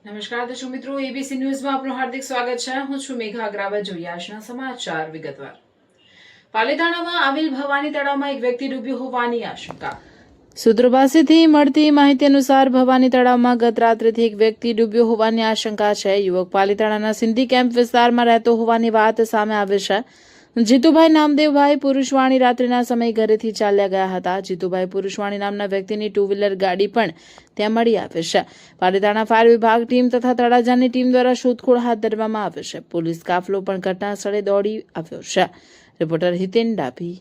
નમસ્કાર દર્શક મિત્રો, એબીસી ન્યૂઝમાં આપનું હાર્દિક સ્વાગત છે. હું છું મેઘા અગ્રવાલ. જોઈએ આજના સમાચાર વિગતવાર. પાલીતાણામાં આવેલ ભવાની તળાવમાં એક વ્યક્તિ ડૂબ્યો હોવાની આશંકા. સૂત્રો પાસેથી મળતી માહિતી અનુસાર ભવાની તળાવમાં ગત રાત્રેથી એક વ્યક્તિ ડૂબ્યો હોવાની આશંકા છે. યુવક પાલીતાણાના સિંધી કેમ્પ વિસ્તારમાં રહેતો હોવાની વાત સામે આવે છે. જીતુભાઈ નામદેવભાઈ પુરુષવાણી રાત્રિના સમયે ઘરેથી ચાલ્યા ગયા હતા. જીતુભાઈ પુરુષવાણી નામના વ્યક્તિની ટુ વ્હીલર ગાડી પણ ત્યાં મળી આવે છે. પાલીતાણા ફાયર વિભાગ ટીમ તથા તળાજાની ટીમ દ્વારા શોધખોળ હાથ ધરવામાં આવે છે. પોલીસ કાફલો પણ ઘટના સ્થળે દોડી આવ્યો છે. રિપોર્ટર હિતેન ડાભી.